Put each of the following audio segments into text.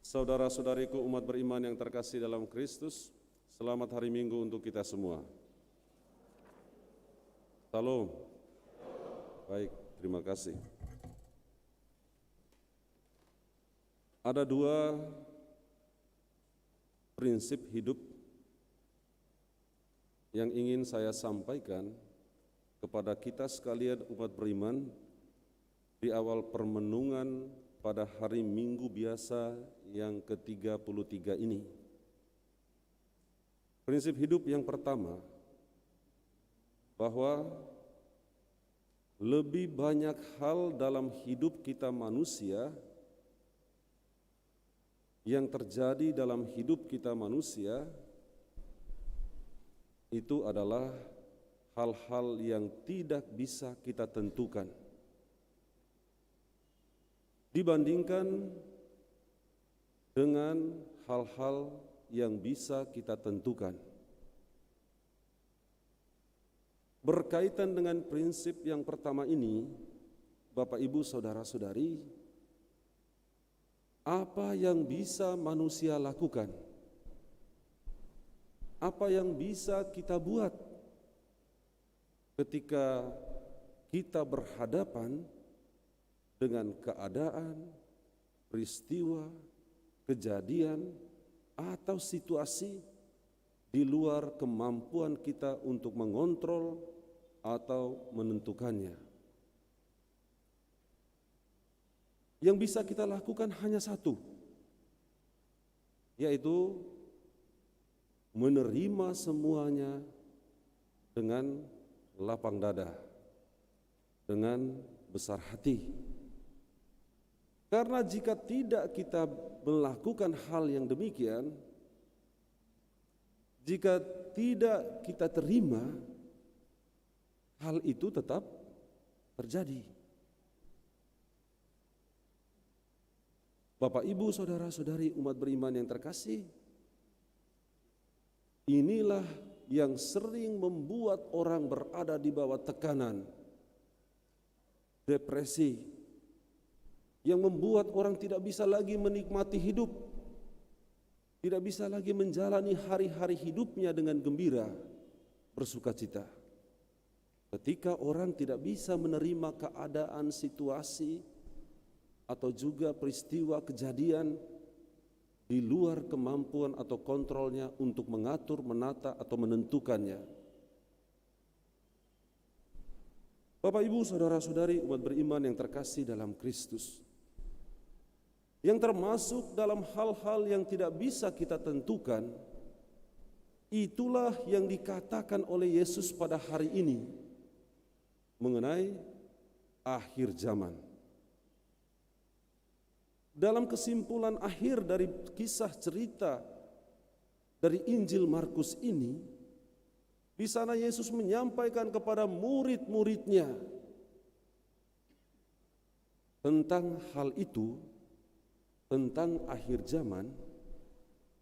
Saudara-saudariku umat beriman yang terkasih dalam Kristus, selamat hari Minggu untuk kita semua. Salam. Baik, terima kasih. Ada dua prinsip hidup yang ingin saya sampaikan kepada kita sekalian umat beriman di awal permenungan pada hari Minggu biasa yang ke-33 ini. Prinsip hidup yang pertama, bahwa lebih banyak hal dalam hidup kita manusia yang terjadi dalam hidup kita manusia itu adalah hal-hal yang tidak bisa kita tentukan dibandingkan dengan hal-hal yang bisa kita tentukan. Berkaitan dengan prinsip yang pertama ini, Bapak Ibu Saudara-saudari, apa yang bisa manusia lakukan? Apa yang bisa kita buat ketika kita berhadapan dengan keadaan, peristiwa, kejadian, atau situasi di luar kemampuan kita untuk mengontrol atau menentukannya. Yang bisa kita lakukan hanya satu, yaitu menerima semuanya dengan lapang dada, dengan besar hati. Karena jika tidak kita melakukan hal yang demikian, jika tidak kita terima, hal itu tetap terjadi. Bapak, Ibu, Saudara-saudari umat beriman yang terkasih, inilah yang sering membuat orang berada di bawah tekanan, depresi, yang membuat orang tidak bisa lagi menikmati hidup, tidak bisa lagi menjalani hari-hari hidupnya dengan gembira, bersukacita. Ketika orang tidak bisa menerima keadaan, situasi, atau juga peristiwa kejadian di luar kemampuan atau kontrolnya untuk mengatur, menata, atau menentukannya. Bapak, Ibu, Saudara-saudari umat beriman yang terkasih dalam Kristus, yang termasuk dalam hal-hal yang tidak bisa kita tentukan, itulah yang dikatakan oleh Yesus pada hari ini mengenai akhir zaman. Dalam kesimpulan akhir dari kisah cerita dari Injil Markus ini, di sana Yesus menyampaikan kepada murid-muridnya tentang hal itu, tentang akhir zaman.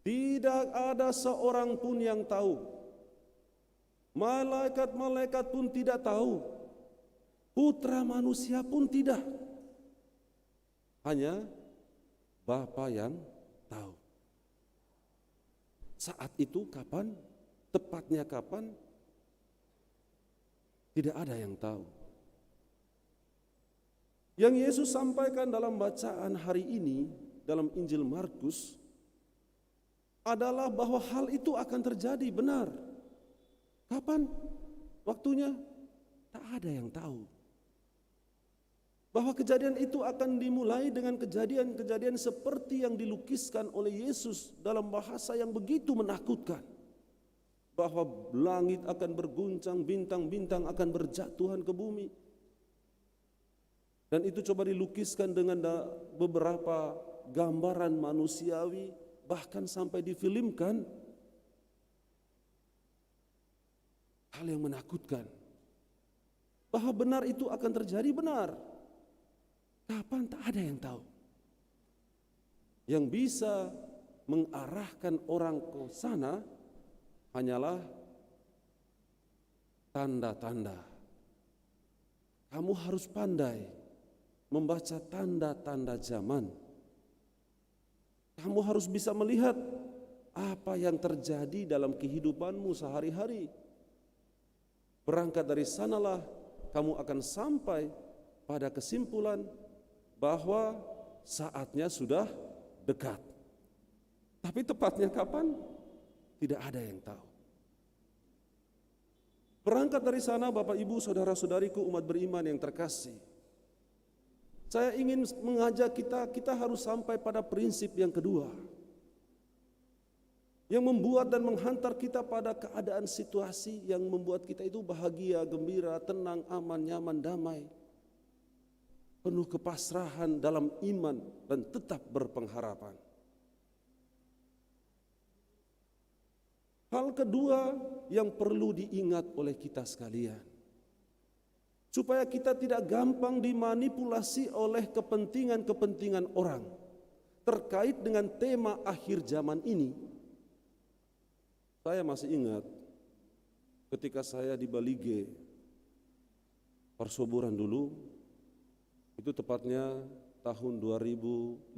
Tidak ada seorang pun yang tahu, malaikat-malaikat pun tidak tahu, putra manusia pun tidak, hanya Bapa yang tahu. Saat itu kapan, tepatnya kapan, tidak ada yang tahu. Yang Yesus sampaikan dalam bacaan hari ini dalam Injil Markus adalah bahwa hal itu akan terjadi, benar. Kapan? Waktunya? Tak ada yang tahu. Bahwa kejadian itu akan dimulai dengan kejadian-kejadian seperti yang dilukiskan oleh Yesus dalam bahasa yang begitu menakutkan. Bahwa langit akan berguncang, bintang-bintang akan berjatuhan ke bumi. Dan itu coba dilukiskan dengan beberapa gambaran manusiawi, bahkan sampai difilmkan. Hal yang menakutkan. Bahwa benar itu akan terjadi, benar. Kapan? Tak ada yang tahu. Yang bisa mengarahkan orang ke sana hanyalah tanda-tanda. Kamu harus pandai membaca tanda-tanda zaman. Kamu harus bisa melihat apa yang terjadi dalam kehidupanmu sehari-hari. Berangkat dari sanalah kamu akan sampai pada kesimpulan bahwa saatnya sudah dekat. Tapi tepatnya kapan? Tidak ada yang tahu. Berangkat dari sana Bapak Ibu saudara-saudariku umat beriman yang terkasih, saya ingin mengajak kita harus sampai pada prinsip yang kedua, yang membuat dan menghantar kita pada keadaan situasi yang membuat kita itu bahagia, gembira, tenang, aman, nyaman, damai, penuh kepasrahan dalam iman dan tetap berpengharapan. Hal kedua yang perlu diingat oleh kita sekalian, supaya kita tidak gampang dimanipulasi oleh kepentingan-kepentingan orang terkait dengan tema akhir zaman ini. Saya masih ingat ketika saya di Balige, Persuburan dulu, itu tepatnya tahun 2005.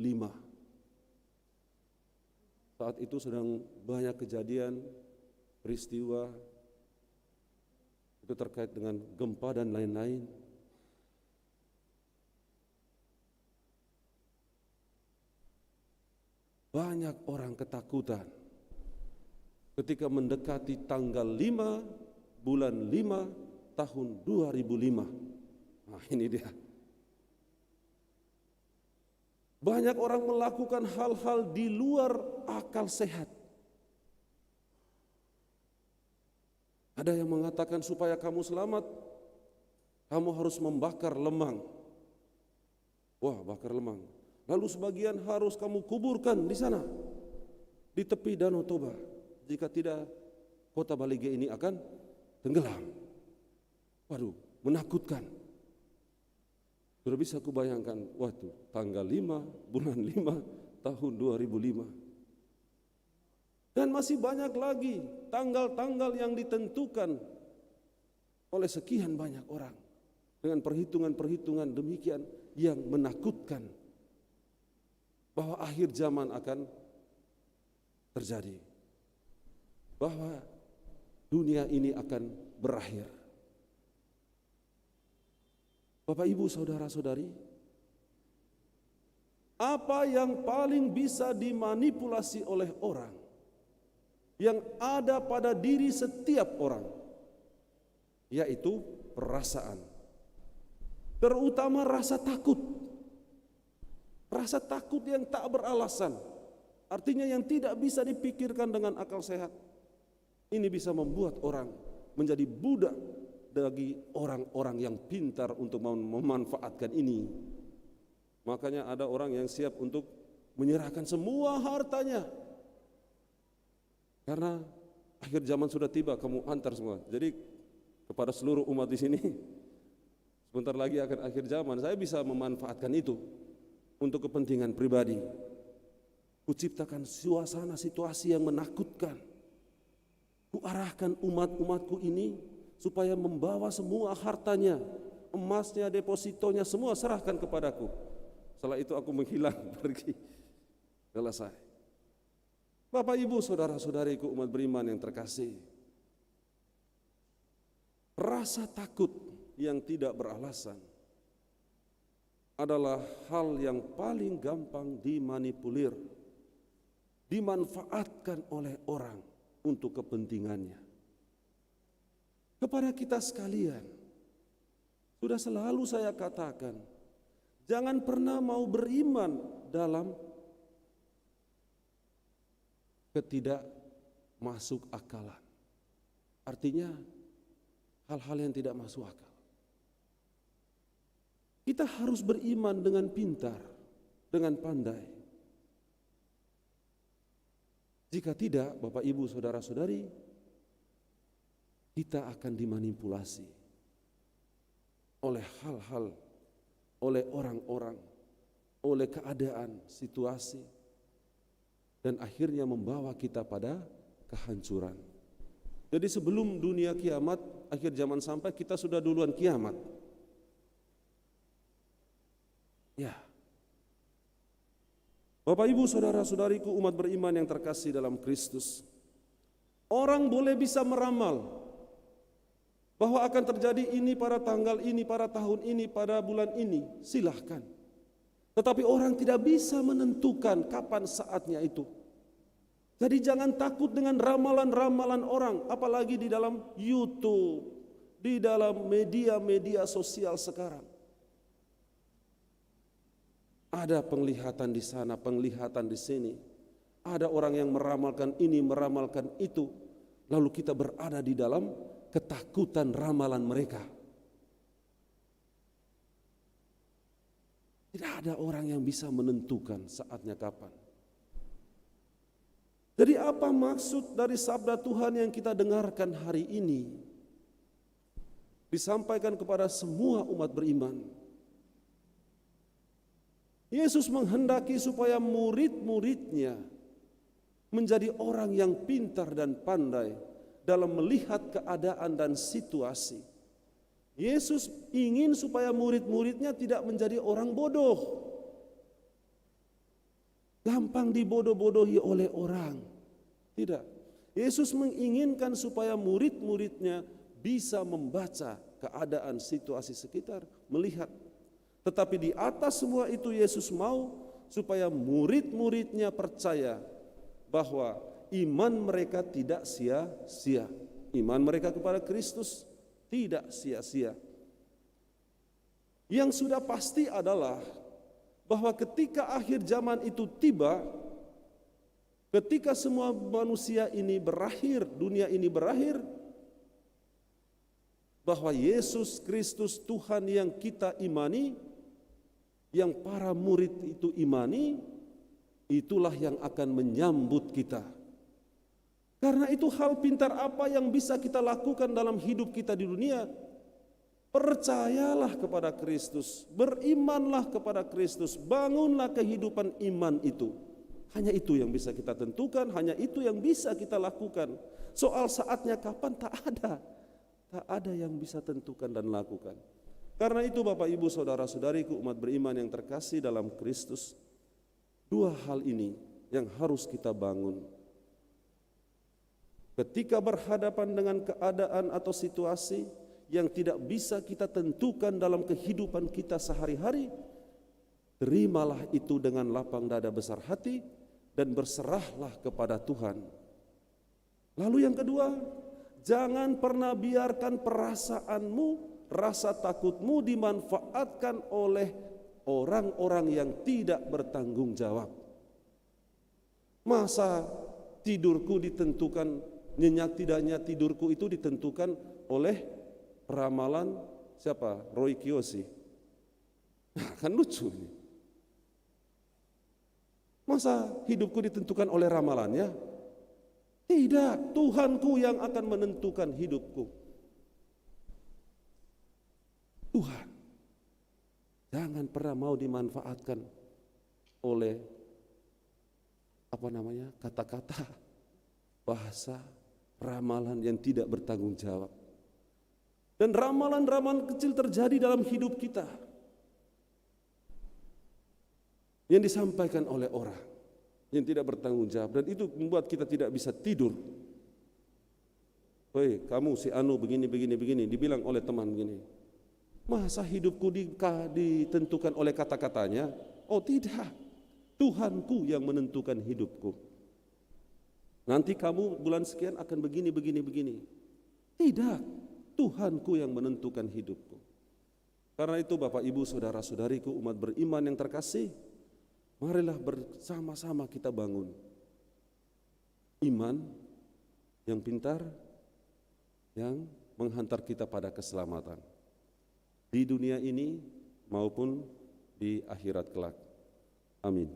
Saat itu sedang banyak kejadian, peristiwa itu terkait dengan gempa dan lain-lain. Banyak orang ketakutan ketika mendekati tanggal 5 bulan 5 tahun 2005. Nah, ini dia. Banyak orang melakukan hal-hal di luar akal sehat. Ada yang mengatakan supaya kamu selamat, kamu harus membakar lemang. Wah, bakar lemang. Lalu sebagian harus kamu kuburkan di sana, di tepi Danau Toba. Jika tidak, kota Balige ini akan tenggelam. Waduh, menakutkan. Sudah bisa kubayangkan, waktu tanggal 5 bulan 5 tahun 2005. Dan masih banyak lagi tanggal-tanggal yang ditentukan oleh sekian banyak orang dengan perhitungan-perhitungan demikian yang menakutkan bahwa akhir zaman akan terjadi, bahwa dunia ini akan berakhir. Bapak, Ibu, saudara-saudari, apa yang paling bisa dimanipulasi oleh orang, yang ada pada diri setiap orang, yaitu perasaan, terutama rasa takut. Rasa takut yang tak beralasan, artinya yang tidak bisa dipikirkan dengan akal sehat. Ini bisa membuat orang menjadi budak bagi orang-orang yang pintar untuk memanfaatkan ini. Makanya ada orang yang siap untuk menyerahkan semua hartanya, karena akhir zaman sudah tiba, kamu antar semua. Jadi kepada seluruh umat di sini, sebentar lagi akan akhir zaman. Saya bisa memanfaatkan itu untuk kepentingan pribadi. Kuciptakan suasana situasi yang menakutkan. Kuarahkan umat-umatku ini supaya membawa semua hartanya, emasnya, depositonya, semua serahkan kepadaku. Setelah itu aku menghilang pergi. Selesai. Bapak, Ibu, saudara-saudariku umat beriman yang terkasih, rasa takut yang tidak beralasan adalah hal yang paling gampang dimanipulir, dimanfaatkan oleh orang untuk kepentingannya. Kepada kita sekalian, sudah selalu saya katakan, jangan pernah mau beriman dalam ketidak masuk akalan. Artinya hal-hal yang tidak masuk akal. Kita harus beriman dengan pintar, dengan pandai. Jika tidak, Bapak, Ibu, saudara-saudari, kita akan dimanipulasi oleh hal-hal, oleh orang-orang, oleh keadaan, situasi, dan akhirnya membawa kita pada kehancuran. Jadi sebelum dunia kiamat, akhir zaman sampai, kita sudah duluan kiamat. Ya. Bapak, Ibu, saudara-saudariku, umat beriman yang terkasih dalam Kristus, orang boleh bisa meramal bahwa akan terjadi ini pada tanggal ini, pada tahun ini, pada bulan ini, silahkan. Tetapi orang tidak bisa menentukan kapan saatnya itu. Jadi jangan takut dengan ramalan-ramalan orang, apalagi di dalam YouTube, di dalam media-media sosial sekarang. Ada penglihatan di sana, penglihatan di sini. Ada orang yang meramalkan ini, meramalkan itu. Lalu kita berada di dalam ketakutan ramalan mereka. Tidak ada orang yang bisa menentukan saatnya kapan. Jadi apa maksud dari sabda Tuhan yang kita dengarkan hari ini? Disampaikan kepada semua umat beriman. Yesus menghendaki supaya murid-muridnya menjadi orang yang pintar dan pandai dalam melihat keadaan dan situasi. Yesus ingin supaya murid-muridnya tidak menjadi orang bodoh, gampang dibodoh-bodohi oleh orang. Tidak. Yesus menginginkan supaya murid-muridnya bisa membaca keadaan situasi sekitar, melihat. Tetapi di atas semua itu Yesus mau supaya murid-muridnya percaya bahwa iman mereka tidak sia-sia. Iman mereka kepada Kristus tidak sia-sia. Yang sudah pasti adalah bahwa ketika akhir zaman itu tiba, ketika semua manusia ini berakhir, dunia ini berakhir, bahwa Yesus Kristus Tuhan yang kita imani, yang para murid itu imani, itulah yang akan menyambut kita. Karena itu hal pintar apa yang bisa kita lakukan dalam hidup kita di dunia? Percayalah kepada Kristus, berimanlah kepada Kristus, bangunlah kehidupan iman itu. Hanya itu yang bisa kita tentukan, hanya itu yang bisa kita lakukan. Soal saatnya kapan tak ada yang bisa tentukan dan lakukan. Karena itu Bapak Ibu saudara-saudariku umat beriman yang terkasih dalam Kristus, dua hal ini yang harus kita bangun. Ketika berhadapan dengan keadaan atau situasi yang tidak bisa kita tentukan dalam kehidupan kita sehari-hari, terimalah itu dengan lapang dada besar hati dan berserahlah kepada Tuhan. Lalu yang kedua, jangan pernah biarkan perasaanmu, rasa takutmu dimanfaatkan oleh orang-orang yang tidak bertanggung jawab. Masa tidurku ditentukan, nyenyak tidaknya tidurku itu ditentukan oleh ramalan siapa? Roy Kiyoshi. Nah, kan lucu ini. Masa hidupku ditentukan oleh ramalannya? Tidak, Tuhanku yang akan menentukan hidupku. Tuhan. Jangan pernah mau dimanfaatkan oleh kata-kata, bahasa, ramalan yang tidak bertanggung jawab. Dan ramalan-ramalan kecil terjadi dalam hidup kita yang disampaikan oleh orang yang tidak bertanggung jawab, dan itu membuat kita tidak bisa tidur. Hei, kamu si Anu begini, dibilang oleh teman begini. Masa hidupku ditentukan oleh kata-katanya? Oh tidak, Tuhanku yang menentukan hidupku. Nanti kamu bulan sekian akan begini. Tidak, Tuhanku yang menentukan hidupku. Karena itu Bapak Ibu saudara-saudariku umat beriman yang terkasih, marilah bersama-sama kita bangun iman yang pintar, yang menghantar kita pada keselamatan di dunia ini maupun di akhirat kelak. Amin.